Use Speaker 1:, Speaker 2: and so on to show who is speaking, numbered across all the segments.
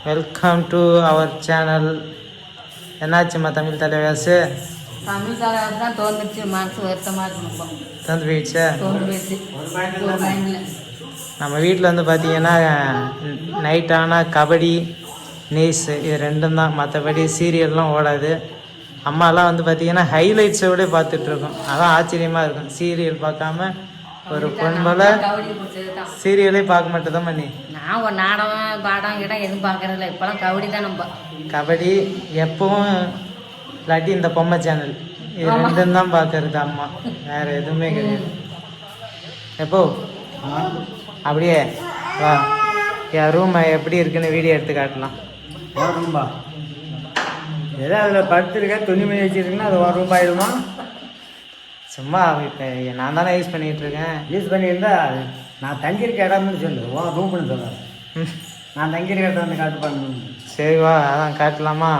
Speaker 1: Welcome to our channel. என்னாச்சும்மா தமிழ் தலைவாசு?
Speaker 2: தமிழ் தலைவர் தான் தோன்றுச்சு, மனசு வருத்தமாக இருக்கணும்.
Speaker 1: தந்து போயிடுச்சா?
Speaker 2: தோன்று போயிடுச்சு.
Speaker 1: நம்ம வீட்டில் வந்து பார்த்தீங்கன்னா நைட் ஆனால் கபடி நியூஸ் இது ரெண்டும் தான், மற்றபடி சீரியல்லாம் ஓடாது. அம்மாலாம் வந்து பார்த்தீங்கன்னா ஹைலைட்ஸோட பார்த்துட்ருக்கோம். அதான் ஆச்சரியமாக இருக்கும். சீரியல் பார்க்காம ஒரு பொண்ணுல சீரியலே பார்க்க மாட்டேன் தான் பண்ணி.
Speaker 2: நான் ஒரு நாடகம் பாடம் கிடம் எதுவும் பார்க்கறதில்ல. இப்போலாம் கபடி தான். நம்ம கபடி
Speaker 1: எப்பவும் இல்லாட்டி இந்த பொம்மை சேனல் இது ரெண்டும் தான் பார்க்கறது அம்மா, வேற எதுவுமே கிடையாது. எப்போ அப்படியே வா, என் ரூம் எப்படி இருக்குன்னு வீடியோ எடுத்து காட்டலாம்.
Speaker 3: ரூம்பா ஏதோ அதில் படுத்துருக்க துணிமணி வச்சுருக்குன்னா அது 1 ரூபாய் ஆயிடுமா?
Speaker 1: சும்மா இப்போ நான் தானே யூஸ் பண்ணிகிட்டு இருக்கேன்.
Speaker 3: யூஸ் பண்ணியிருந்தா நான் தங்கியிருக்க இடம்னு சொல்லு, ரூம்னு சொல்ல. நான் தங்கியிருக்க இடம் வந்து காட்டு பண்ணணும்.
Speaker 1: சரி வா, அதான் காட்டலாமா?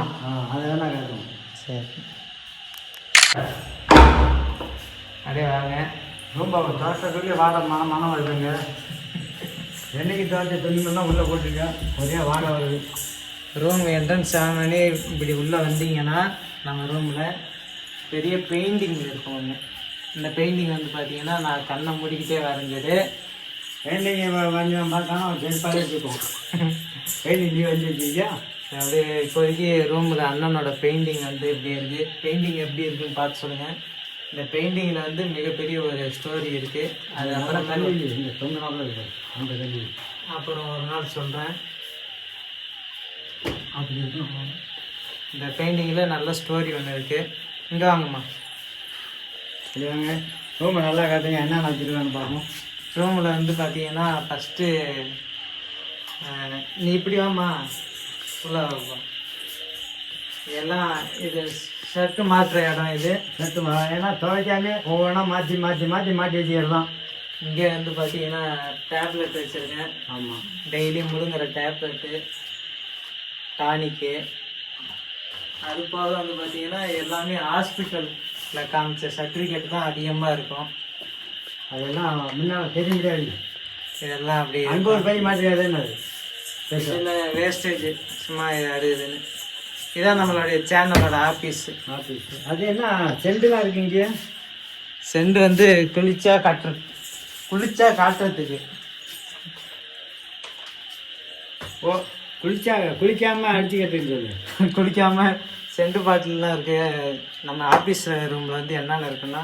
Speaker 3: அது வேணா காட்டுவோம்.
Speaker 1: சரி அப்படியே வாங்க.
Speaker 3: ரூம்பா தோட்டத்துலேயே வாட மனம் வருதுங்க. என்னைக்கு தோட்ட துணிமெல்லாம் உள்ளே போட்டிருக்கேன், ஒரே வாடை வருது.
Speaker 1: ரூம் என்ட்ரன்ஸ் ஆனோடனே இப்படி உள்ளே வந்தீங்கன்னா நம்ம ரூமில் பெரிய பெயிண்டிங் இருக்கும் ஒன்று. இந்த பெயிண்டிங் வந்து பார்த்தீங்கன்னா நான் கண்ணை மூடிக்கிட்டே வரைஞ்சது.
Speaker 3: பெயிண்டிங் கொஞ்சம் பார்த்தாலும் செல்ஃபாக இருக்கும். பெயிண்டிங் நீ வந்து வச்சுக்கியா?
Speaker 1: அப்படியே இப்போதைக்கு ரூமில் அண்ணனோட பெயிண்டிங் வந்து இப்படி இருக்குது. பெயிண்டிங் எப்படி இருக்குன்னு பார்த்து சொல்லுங்கள். இந்த பெயிண்டிங்கில் வந்து மிகப்பெரிய ஒரு ஸ்டோரி இருக்குது. அது அப்புறம்
Speaker 3: கல்வி இந்த தொங்கினாலும் இருக்குது அந்த கல்வி.
Speaker 1: அப்புறம் ஒரு நாள் சொல்கிறேன்.
Speaker 3: அப்படி இருக்கும்.
Speaker 1: இந்த பெயிண்டிங்கில் நல்ல ஸ்டோரி ஒன்று இருக்குது. இங்கே வாங்கம்மா.
Speaker 3: சரி வாங்க, ரூமை நல்லா காட்டுங்க, என்ன வச்சுருக்கான்னு பார்ப்போம்.
Speaker 1: ரூமில் வந்து பார்த்தீங்கன்னா ஃபஸ்ட்டு நீ இப்படி வாம்மா உள்ள வைப்போம். எல்லாம் இது ஷர்ட்டு மாற்றுற இடம். இது
Speaker 3: ஷர்ட்டு ஏன்னா துவைக்காமே ஒவ்வொன்றா மாற்றி மாற்றி மாற்றி மாட்டி வச்சுக்கிடலாம்.
Speaker 1: இங்கே வந்து பார்த்தீங்கன்னா டேப்லெட் வச்சுருக்கேன்.
Speaker 3: ஆமாம்,
Speaker 1: டெய்லி முழுங்குற டேப்லெட்டு, டானிக்கு. அது போக வந்து பார்த்தீங்கன்னா எல்லாமே ஹாஸ்பிட்டலில் காமிச்ச சர்டிஃபிகேட் தான் அதிகமாக இருக்கும்.
Speaker 3: அதெல்லாம் முன்னால் தெரிய முடியாது.
Speaker 1: இதெல்லாம் அப்படி
Speaker 3: அங்கே ஒரு பை மாற்றியாதுன்னு
Speaker 1: இல்லை வேஸ்டேஜ் சும்மா அடுதுன்னு. இதான் நம்மளுடைய சேனலோட ஆஃபீஸு.
Speaker 3: அது என்ன செண்டுலாம் இருக்கு இங்கே?
Speaker 1: செண்டு வந்து குளிச்சா காட்டுறதுக்கு.
Speaker 3: ஓ, குளிக்காமல் அடிச்சுக்கிறதுன்னு சொல்லு.
Speaker 1: குளிக்காமல் செண்டு பாட்டில்லாம் இருக்குது. நம்ம ஆஃபீஸ் ரூமில் வந்து என்னென்ன இருக்குன்னா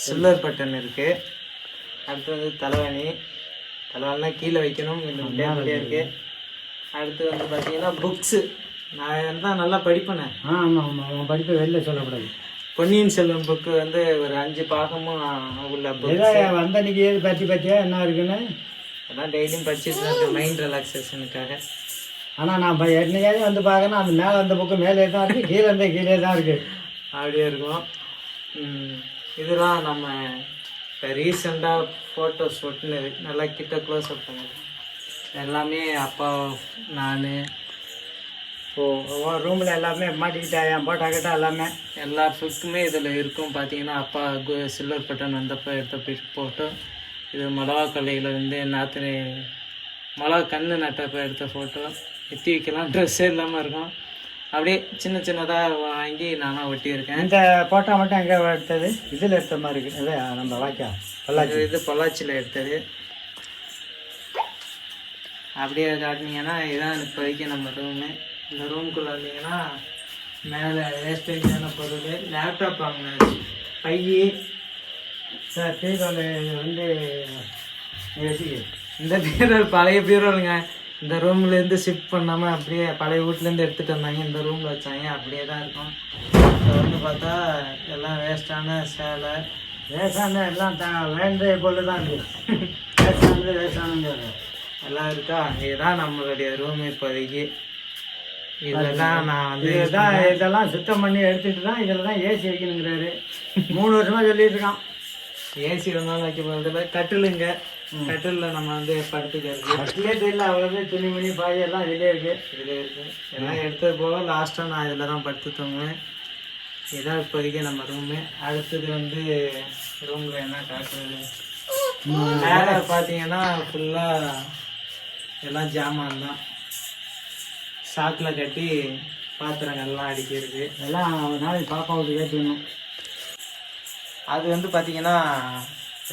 Speaker 1: சில்லர் பட்டன் இருக்குது. அடுத்து வந்து தலைவாணிலாம் கீழே வைக்கணும், டேபிளே இருக்குது. அடுத்து வந்து பார்த்தீங்கன்னா புக்ஸு. நான் தான் நல்லா படிப்பேனே.
Speaker 3: ஆமாம் ஆமாம், படிப்பை வெளில சொல்லக்கூடாது.
Speaker 1: பொன்னியின் செல்வன் புக்கு வந்து ஒரு 5 பாகமும் உள்ள புக்.
Speaker 3: வந்த அன்னைக்கு ஏது பற்றியா என்ன இருக்குன்னு
Speaker 1: அதான் டெய்லியும் படிச்சுட்டு தான் இருக்கேன், மைண்ட் ரிலாக்ஸேஷனுக்காக.
Speaker 3: ஆனால் நான் என்னையாவது வந்து பார்க்கணும், அந்த மேலே வந்த புக்கு மேலே தான் இருக்குது, கீழே இருந்தால் கீழே தான் இருக்குது.
Speaker 1: அப்படியே இருக்கும். இதெல்லாம் நம்ம இப்போ ரீசெண்டாக ஃபோட்டோஸ் ஒட்டுனது. நல்லா கிட்ட க்ளோஸ் அப் பண்ணுது. எல்லாமே அப்பா நான்
Speaker 3: ரூமில் எல்லாமே மாட்டிக்கிட்டா என் போட்டா கிட்ட எல்லாமே
Speaker 1: எல்லா புக்குமே இதில் இருக்கும். பார்த்தீங்கன்னா அப்பா சில்வர் பட்டன் வந்தப்போ எடுத்த ஃபோட்டோ. இது மிளகா கொல்லையில் வந்து மிளகா கன்று நட்டப்போ எடுத்த ஃபோட்டோ. எத்தி வைக்கலாம், ட்ரெஸ்ஸே இல்லாமல் இருக்கும். அப்படியே சின்னதாக வாங்கி நானாக ஒட்டியிருக்கேன்.
Speaker 3: இந்த ஃபோட்டோ மட்டும் எங்கே எடுத்தது? இதில் எடுத்த மாதிரி இருக்குது. இல்லை நம்ம பொள்ளாச்சி,
Speaker 1: இது பொள்ளாச்சியில் எடுத்தது. அப்படியே காட்டினீங்கன்னா இதுதான் இப்போதைக்கு நம்ம ரூமு. இந்த ரூமுக்குள்ளே வந்தீங்கன்னா மேலே வேஸ்டேஜான பொருள், லேப்டாப் வாங்கினது, பை
Speaker 3: சார், பீரோல் வந்து
Speaker 1: இந்த பீரோல் பழைய பீரோலுங்க. இந்த ரூம்லேருந்து ஷிஃப்ட் பண்ணாமல் அப்படியே பழைய வீட்டிலேருந்து எடுத்துகிட்டு வந்தாங்க, இந்த ரூமில் வச்சாங்க. அப்படியே தான் இருக்கும். இப்போ வந்து பார்த்தா எல்லாம் வேஸ்டான சேலை,
Speaker 3: வேஸ்டான எல்லாம் வேண்டிய பொருள் தான் இருக்குது. வேஸ்டானது
Speaker 1: எல்லாம் இருக்கா. இதுதான் நம்மளுடைய ரூம் இப்போதைக்கு. இதெல்லாம் நான் வந்து
Speaker 3: இதெல்லாம் சுத்தம் பண்ணி எடுத்துட்டு தான் இதில் தான் ஏசி வைக்கணுங்கிறாரு. 3 வருஷமாக சொல்லிட்டு இருக்கான்.
Speaker 1: ஏசி இருந்தாலும் வைக்க போகிறதில்ல. கட்டிலுங்க, கட்டிலில் நம்ம வந்து படுத்துக்கிறது.
Speaker 3: கட்டிலே தெரியல, அவ்வளோவே துணிமணி பாய் எல்லாம் இதிலே இருக்குது.
Speaker 1: எல்லாம் எடுத்தது போக லாஸ்ட்டாக நான் இதில் தான் படுத்து தூங்குவேன். இதுதான் இப்போதைக்கு நம்ம ரூமு. அடுத்தது வந்து ரூமில் என்ன காட்டுறது, மேலே பார்த்தீங்கன்னா ஃபுல்லாக எல்லாம் ஜாமான் தான். சாக்கில் கட்டி பாத்திரங்கள்லாம் அடிக்கிறது.
Speaker 3: எல்லாம் ஒரு நாளைக்கு பாப்பாவுக்கு ஏற்றிடணும்.
Speaker 1: அது வந்து பார்த்தீங்கன்னா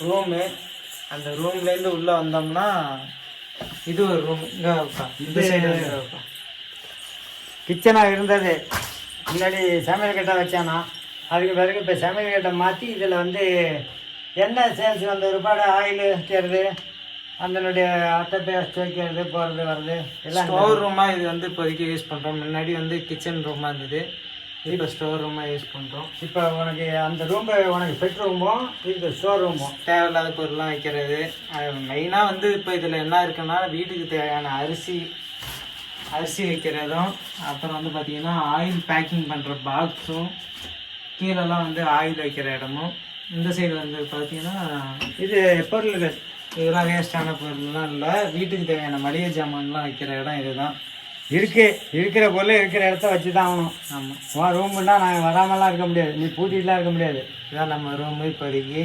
Speaker 1: ரூமு. அந்த ரூம்லேருந்து உள்ளே வந்தோம்னா இது ஒரு ரூம். இங்கே வைப்பா, இந்த சைடு வைப்பா.
Speaker 3: கிச்சனாக இருந்தது முன்னாடி சமையல் கட்டை வச்சானா. அதுக்கு பிறகு இப்போ சமையல் கட்டை மாற்றி இதில் வந்து எண்ணெய் சேல்ஸ் வந்த ஒருபாடு ஆயில் வைக்கிறது, அதனுடைய அட்டை பேஸ்ட் வைக்கிறது, போகிறது வர்றது எல்லாம்
Speaker 1: ஸ்டோர் ரூமாக இது வந்து இப்போதைக்கு யூஸ் பண்ணுறோம். முன்னாடி வந்து கிச்சன் ரூமாக இருந்தது, இப்போ ஸ்டோர் ரூமாக யூஸ் பண்ணுறோம்.
Speaker 3: இப்போ உனக்கு அந்த ரூம் உனக்கு பெட்ரூமும் இது ஸ்டோர் ரூமும்
Speaker 1: தேவையில்லாத பொருள்லாம் வைக்கிறது. மெயினாக வந்து இப்போ இதில் என்ன இருக்குன்னா வீட்டுக்கு தேவையான அரிசி வைக்கிறதும், அப்புறம் வந்து பார்த்திங்கன்னா ஆயில் பேக்கிங் பண்ணுற பாக்ஸும், கீழெல்லாம் வந்து ஆயில் வைக்கிற இடமும். இந்த சைடு வந்து பார்த்தீங்கன்னா
Speaker 3: இது பொருள்
Speaker 1: இதெல்லாம் வேஸ்டான பொருள்லாம் இல்லை, வீட்டுக்கு தேவையான மளிகை ஜாமான்லாம் வைக்கிற இடம் இதுதான்.
Speaker 3: இருக்கிற பொருள் இருக்கிற இடத்த வச்சு தான் ஆகணும்.
Speaker 1: ஆமாம்,
Speaker 3: உன் ரூமுன்னா நாங்கள் வராமலாம் இருக்க முடியாது, நீ பூட்டிகிட்டுலாம் இருக்க முடியாது.
Speaker 1: இதுதான் நம்ம ரூமு இப்போதைக்கு.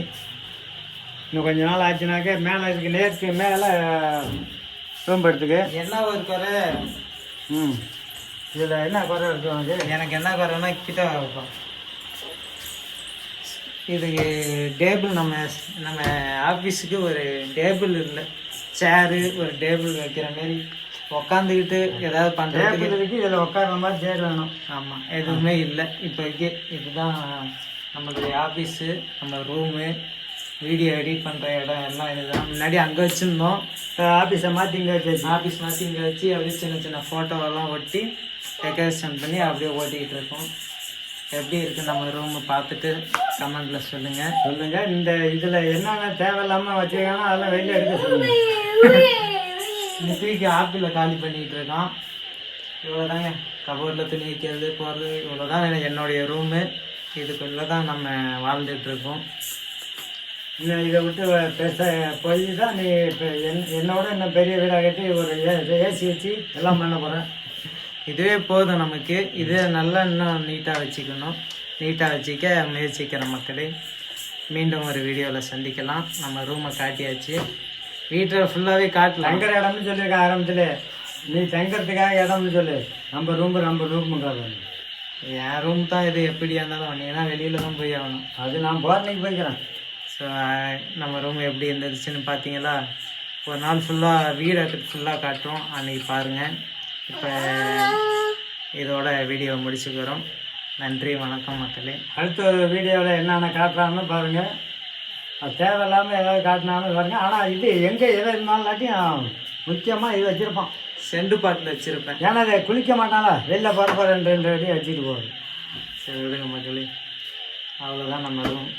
Speaker 3: இன்னும் கொஞ்ச நாள் ஆச்சுனாக்க மேலே இருக்கு, நேருக்கு மேலே ரூம் எடுத்துக்கு.
Speaker 1: என்ன ஒரு குறை,
Speaker 3: இதில் என்ன குறை இருக்கு உனக்கு?
Speaker 1: எனக்கு என்ன குறைன்னா கிட்ட வைப்போம். இதுக்கு டேபிள் நம்ம ஆஃபீஸுக்கு ஒரு டேபிள் இல்லை, சேரு ஒரு டேபிள் வைக்கிற மாரி உக்காந்துக்கிட்டு ஏதாவது பண்ணுறதுக்கு
Speaker 3: இதில் உட்கார மாதிரி சேர் வேணும்.
Speaker 1: ஆமாம், எதுவுமே இல்லை இப்போதைக்கு. இதுதான் நம்மளுடைய ஆஃபீஸு, நம்ம ரூமு, வீடியோ எடிட் பண்ணுற இடம் எல்லாம் இதுதான். முன்னாடி அங்கே வச்சுருந்தோம்,
Speaker 3: ஆஃபீஸை மாற்றி இங்கே வச்சு
Speaker 1: ஆஃபீஸ் மாற்றி இங்கே வச்சு அப்படியே சின்ன சின்ன ஃபோட்டோவெல்லாம் ஒட்டி டெக்கரேஷன் பண்ணி அப்படியே ஓட்டிக்கிட்டு இருக்கோம். எப்படி இருக்குது நம்ம ரூமு பார்த்துட்டு கமெண்டில் சொல்லுங்கள்.
Speaker 3: இந்த இதில் என்னென்ன தேவையில்லாமல் வச்சுருக்காங்கன்னா அதெல்லாம் வெளியே எடுக்க சொல்லுங்கள்.
Speaker 1: இந்த தூக்கி ஆப்பிளில் காலி பண்ணிகிட்டு இருக்கோம். இவ்வளோதாங்க, கபோர்டில் துணி வைக்கிறது போகிறது, இவ்வளோதான் என்னுடைய ரூமு. இதுக்குள்ளே தான் நம்ம வாழ்ந்துட்டுருக்கோம்.
Speaker 3: இன்னும் இதை விட்டு போய் தான் நீ இப்போ என்னோட இன்னும் பெரிய வீடாக கட்டி ஒரு ஏசி வச்சு எல்லாம் பண்ண போகிறேன்.
Speaker 1: இதுவே போதும் நமக்கு. இதே நல்லா இன்னும் நீட்டாக வச்சுக்கணும். நீட்டாக வச்சுக்க முயற்சிக்கிற மக்களே. மீண்டும் ஒரு வீடியோவில் சந்திக்கலாம். நம்ம ரூமை காட்டியாச்சு, வீட்டில் ஃபுல்லாகவே காட்டலாம்.
Speaker 3: தங்குற இடம்னு சொல்லியிருக்க ஆரம்பத்தில், நீ தங்குறதுக்காக இடம்னு சொல்லு. நம்ம ரூமுக்காக
Speaker 1: என் ரூம் தான் இது. எப்படியா இருந்தாலும் நீ ஏன்னா வெளியில் தான் போய் ஆகணும்.
Speaker 3: அது நான் போகிறனைக்கு போய்க்கிறேன்.
Speaker 1: ஸோ நம்ம ரூம் எப்படி இருந்துச்சுன்னு பார்த்தீங்களா? ஒரு நாள் ஃபுல்லாக வீடை ஃபுல்லாக காட்டுறோம், அன்றைக்கி பாருங்கள். இப்போ இதோட வீடியோ முடிச்சுக்கிறோம். நன்றி, வணக்கம் மக்களே.
Speaker 3: அடுத்த ஒரு வீடியோவில் என்னென்ன காட்டுறாங்கன்னு பாருங்கள். அது தேவையில்லாமல் ஏதாவது காட்டினாலும் பாருங்க. ஆனால் இது எங்கே எதை இருந்தாலும் முக்கியமாக இது வச்சுருப்பான்,
Speaker 1: செண்டு பாட்டில் வச்சுருப்பேன்.
Speaker 3: ஏன்னா அதை குளிக்க மாட்டாங்களா, வெளில போகிறப்ப 2 அடி வச்சுட்டு போகுது.
Speaker 1: சரி விடுங்க மக்களே, அவ்வளோதான் நம்ம ரூம்.